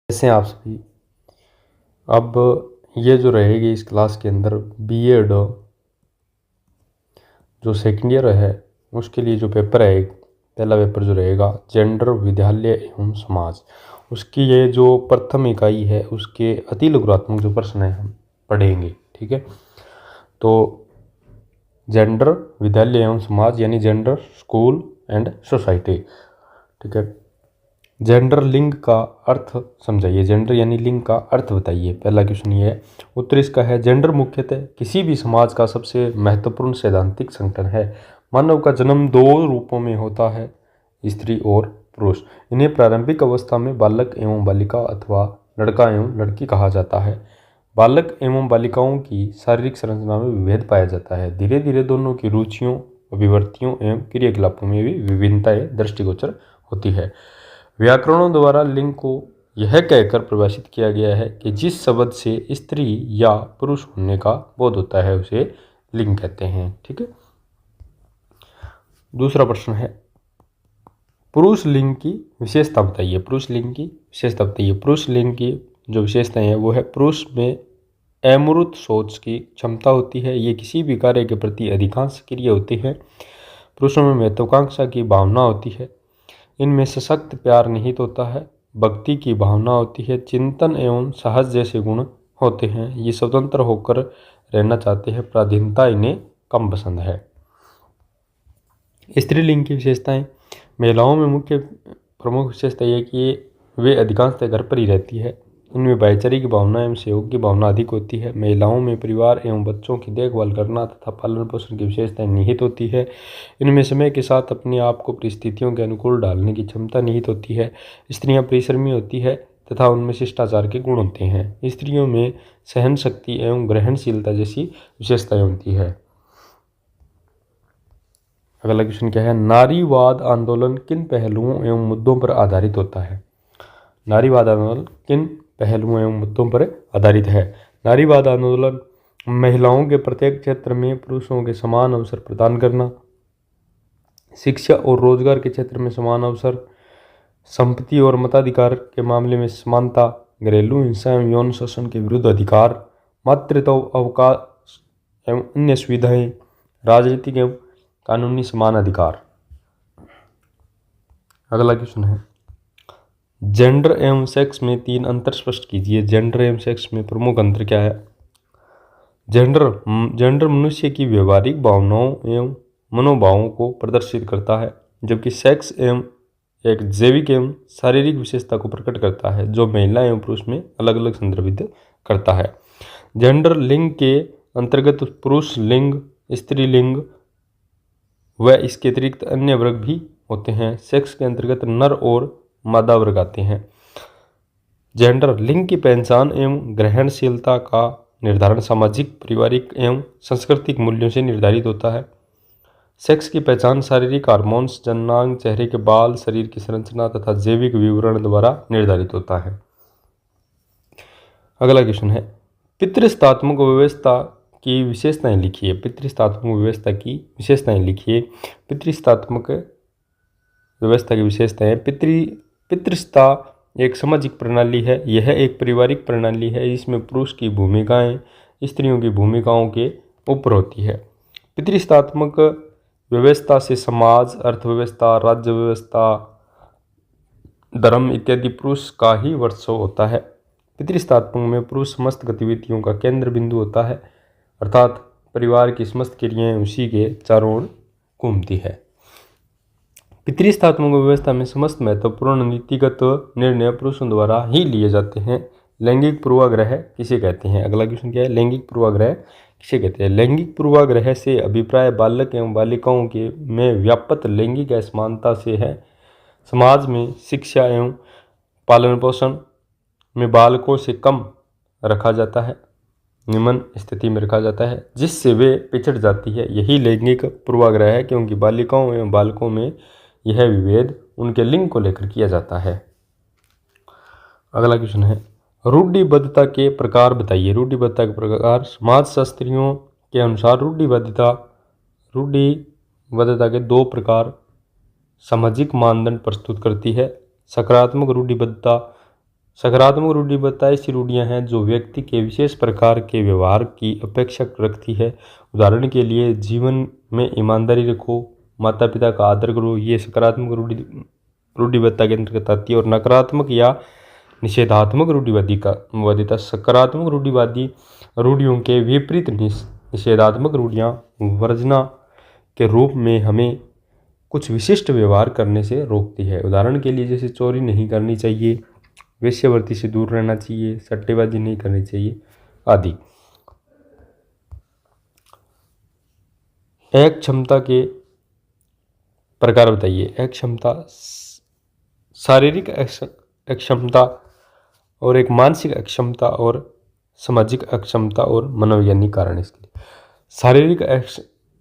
कैसे हैं आप सभी। अब ये जो रहेगी इस क्लास के अंदर बीएड जो सेकेंड ईयर है उसके लिए जो पेपर है, एक पहला पेपर जो रहेगा जेंडर विद्यालय एवं समाज, उसकी ये जो प्रथम इकाई है उसके अति लघुरात्मक जो प्रश्न है हम पढ़ेंगे। ठीक है, तो जेंडर विद्यालय एवं समाज यानी जेंडर स्कूल एंड सोसाइटी। ठीक है, जेंडर लिंग का अर्थ समझाइए। जेंडर यानी लिंग का अर्थ बताइए। पहला क्वेश्चन ये है। उत्तर इसका है जेंडर मुख्यतः किसी भी समाज का सबसे महत्वपूर्ण सैद्धांतिक संगठन है। मानव का जन्म दो रूपों में होता है, स्त्री और पुरुष। इन्हें प्रारंभिक अवस्था में बालक एवं बालिका अथवा लड़का एवं लड़की कहा जाता है। बालक एवं बालिकाओं की शारीरिक संरचना में विभेद पाया जाता है। धीरे धीरे दोनों की रुचियों, अभिवृत्तियों एवं क्रियाकलापों में भी विभिन्नताएं दृष्टिगोचर होती है। व्याकरणों द्वारा लिंग को यह कहकर परिभाषित किया गया है कि जिस शब्द से स्त्री या पुरुष होने का बोध होता है उसे लिंग कहते हैं। ठीक है, दूसरा प्रश्न है पुरुष लिंग की विशेषता बताइए। पुरुष लिंग की विशेषता बताइए। पुरुष लिंग की जो विशेषताएं हैं वो है पुरुष में अमूर्त सोच की क्षमता होती है। ये किसी भी कार्य के प्रति अधिकांश सक्रिय होते हैं। पुरुषों में महत्वाकांक्षा की भावना होती है। इनमें सशक्त प्यार निहित होता है। भक्ति की भावना होती है। चिंतन एवं साहस जैसे गुण होते हैं। ये स्वतंत्र होकर रहना चाहते हैं। पराधीनता इन्हें कम पसंद है। स्त्रीलिंग की विशेषताएं। महिलाओं में मुख्य प्रमुख विशेषता यह कि वे अधिकांशतः घर पर ही रहती है। इनमें भाईचारे की भावना एवं सहयोग की भावना अधिक होती है। महिलाओं में परिवार एवं बच्चों की देखभाल करना तथा पालन पोषण की विशेषताएं निहित होती है। इनमें समय के साथ अपने आप को परिस्थितियों के अनुकूल ढालने की क्षमता निहित होती है। स्त्रियां परिश्रमी होती है तथा उनमें शिष्टाचार के गुण होते हैं। स्त्रियों में सहन शक्ति एवं ग्रहणशीलता जैसी विशेषताएं होती है। अगला क्वेश्चन क्या है। नारीवाद आंदोलन किन पहलुओं एवं मुद्दों पर आधारित होता है। नारीवाद आंदोलन किन पहलुओं एवं मुद्दों पर आधारित है। नारीवाद आंदोलन महिलाओं के प्रत्येक क्षेत्र में पुरुषों के समान अवसर प्रदान करना, शिक्षा और रोजगार के क्षेत्र में समान अवसर, संपत्ति और मताधिकार के मामले में समानता, घरेलू हिंसा एवं यौन शोषण के विरुद्ध अधिकार, मातृत्व अवकाश एवं अन्य सुविधाएं, राजनीतिक एवं कानूनी समान अधिकार। अगला क्वेश्चन है जेंडर एवं सेक्स में तीन अंतर स्पष्ट कीजिए। जेंडर एवं सेक्स में प्रमुख अंतर क्या है। जेंडर मनुष्य की व्यवहारिक भावनाओं एवं मनोभावों को प्रदर्शित करता है, जबकि सेक्स एवं एक जैविक एवं शारीरिक विशेषता को प्रकट करता है जो महिला एवं पुरुष में अलग अलग संदर्भित करता है। जेंडर लिंग के अंतर्गत पुरुष लिंग, स्त्रीलिंग व इसके अतिरिक्त अन्य वर्ग भी होते हैं। सेक्स के अंतर्गत नर और मादा वर्ग आते हैं। जेंडर लिंग की पहचान एवं ग्रहणशीलता का निर्धारण सामाजिक, पारिवारिक एवं सांस्कृतिक मूल्यों से निर्धारित होता है। सेक्स की पहचान शारीरिक हार्मोन्स, जननांग, चेहरे के बाल, शरीर की संरचना तथा जैविक विवरण द्वारा निर्धारित होता है। अगला क्वेश्चन है पितृसत्तात्मक व्यवस्था की विशेषताएं लिखिए। पितृसत्तात्मक व्यवस्था की विशेषताएं लिखिए। पितृसत्तात्मक व्यवस्था की विशेषताएं। पितृसत्ता एक सामाजिक प्रणाली है। यह एक पारिवारिक प्रणाली है। इसमें पुरुष की भूमिकाएं स्त्रियों की भूमिकाओं के ऊपर होती है। पितृसत्तात्मक व्यवस्था से समाज, अर्थव्यवस्था, राज्य व्यवस्था, धर्म इत्यादि पुरुष का ही वर्चस्व होता है। पितृसत्तात्मक में पुरुष समस्त गतिविधियों का केंद्र बिंदु होता है, अर्थात परिवार की समस्त क्रियाएं उसी के चारों ओर घूमती है। पितृसत्तात्मक व्यवस्था में समस्त महत्वपूर्ण नीतिगत निर्णय पुरुषों द्वारा ही लिए जाते हैं। लैंगिक पूर्वाग्रह किसे कहते हैं। अगला क्वेश्चन क्या है। लैंगिक पूर्वाग्रह किसे कहते हैं। लैंगिक पूर्वाग्रह से अभिप्राय बालक एवं बालिकाओं के में व्याप्त लैंगिक असमानता से है। समाज में शिक्षा एवं पालन पोषण में बालकों से कम रखा जाता है, निम्न स्थिति में रखा जाता है, जिससे वे पिछड़ जाती है। यही लैंगिक पूर्वाग्रह है, क्योंकि बालिकाओं एवं बालकों में यह विभेद उनके लिंग को लेकर किया जाता है। अगला क्वेश्चन है रूढ़िबद्धता के प्रकार बताइए। रूढ़िबद्धता के प्रकार। समाजशास्त्रियों के अनुसार रूढ़िबद्धता के दो प्रकार सामाजिक मानदंड प्रस्तुत करती है। सकारात्मक रूढ़िबद्धता सकारात्मक रूढ़िबद्धता ऐसी रूढ़ियाँ हैं जो व्यक्ति के विशेष प्रकार के व्यवहार की अपेक्षा रखती है। उदाहरण के लिए, जीवन में ईमानदारी रखो, माता पिता का आदर करो, ये सकारात्मक रूढ़िबद्धता के अंतर्गत आती है। और नकारात्मक या निषेधात्मक रूढ़िवादिता सकारात्मक रूढ़िवादी रूढ़ियों के विपरीत निषेधात्मक रूढ़ियाँ वर्जना के रूप में हमें कुछ विशिष्ट व्यवहार करने से रोकती है। उदाहरण के लिए, जैसे चोरी नहीं करनी चाहिए, वेश्यावृत्ति से दूर रहना चाहिए, सट्टेबाजी नहीं करनी चाहिए आदि। एक क्षमता के प्रकार बताइए। एक क्षमता शारीरिक अक्षमता और एक मानसिक अक्षमता और सामाजिक अक्षमता और मनोवैज्ञानिक कारण इसके लिए। शारीरिक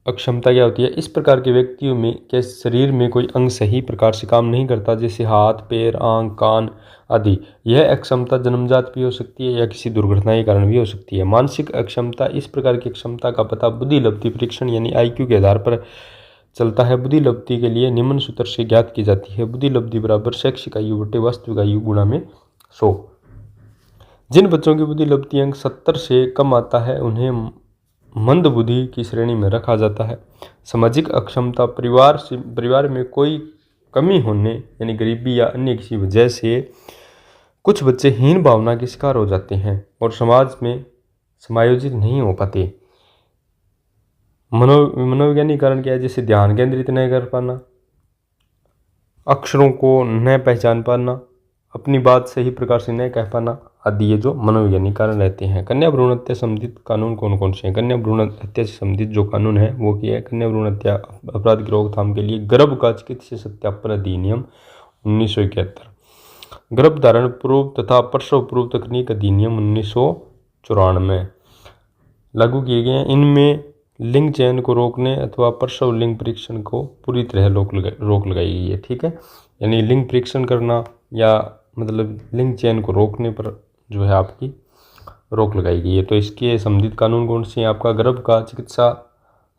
अक्षमता क्या होती है? इस प्रकार के व्यक्तियों में के शरीर में कोई अंग सही प्रकार से काम नहीं करता, जैसे हाथ, पैर, आंख, कान आदि। यह अक्षमता जन्मजात भी हो सकती है या किसी दुर्घटना के कारण भी हो सकती है। मानसिक अक्षमता, इस प्रकार की अक्षमता का पता बुद्धि लब्धि परीक्षण यानी IQ के आधार पर चलता है। बुद्धि लब्धि के लिए निम्न सूत्र से ज्ञात की जाती है। बुद्धि लब्धि बराबर शैक्षिक आयु बटे वास्तविक आयु गुणा में 100। जिन बच्चों की बुद्धि लब्धि अंक 70 से कम आता है उन्हें मंद बुद्धि की श्रेणी में रखा जाता है। सामाजिक अक्षमता, परिवार में कोई कमी होने यानी गरीबी या अन्य किसी वजह से कुछ बच्चे हीन भावना के शिकार हो जाते हैं और समाज में समायोजित नहीं हो पाते। मनोवैज्ञानिक कारण क्या है? जैसे ध्यान केंद्रित नहीं कर पाना, अक्षरों को न पहचान पाना, अपनी बात सही प्रकार से न कह पाना आदि, ये जो मनोवैज्ञानिक कारण रहते हैं। कन्या भ्रूण हत्या संबंधित कानून कौन कौन से हैं? कन्या भ्रूण हत्या से संबंधित जो कानून है वो क्या है? कन्या भ्रूण हत्या अपराध की रोकथाम के लिए गर्भ का चिकित्सीय सत्यापन अधिनियम 1971, गर्भ धारण पूर्व तथा प्रसव पूर्व तकनीक अधिनियम 1994 लागू किए गए हैं। इनमें लिंग चयन को रोकने अथवा प्रसव लिंग परीक्षण को पूरी तरह रोक लगाई गई है। ठीक है, यानी लिंग परीक्षण करना या मतलब लिंग चयन को रोकने पर जो है आपकी रोक लगाई गई है। तो इसके संबंधित कानून कौन से हैं? आपका गर्भ का चिकित्सा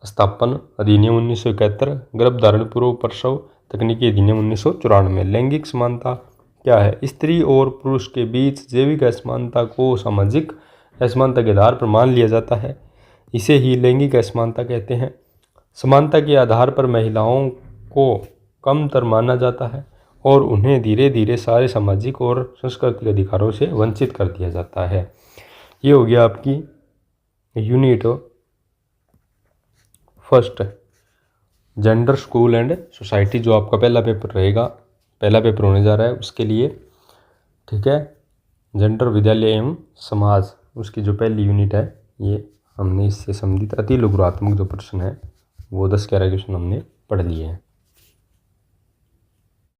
स्थापन अधिनियम 1971, गर्भ धारण पूर्व प्रसव तकनीकी अधिनियम 1994। लैंगिक समानता क्या है? स्त्री और पुरुष के बीच जैविक असमानता को सामाजिक असमानता के आधार पर मान लिया जाता है, इसे ही लैंगिक असमानता कहते हैं। समानता के आधार पर महिलाओं को कमतर माना जाता है और उन्हें धीरे धीरे सारे सामाजिक और सांस्कृतिक अधिकारों से वंचित कर दिया जाता है। ये हो गया आपकी unit first, gender, school and society, जो आपका पहला पेपर रहेगा, पहला पेपर होने जा रहा है उसके लिए। ठीक है, जेंडर, विद्यालय एवं समाज, उसकी जो पहली यूनिट है ये हमने इससे संबंधित अति लघुरात्मक जो प्रश्न है वो 10-11 क्वेश्चन हमने पढ़ लिए हैं।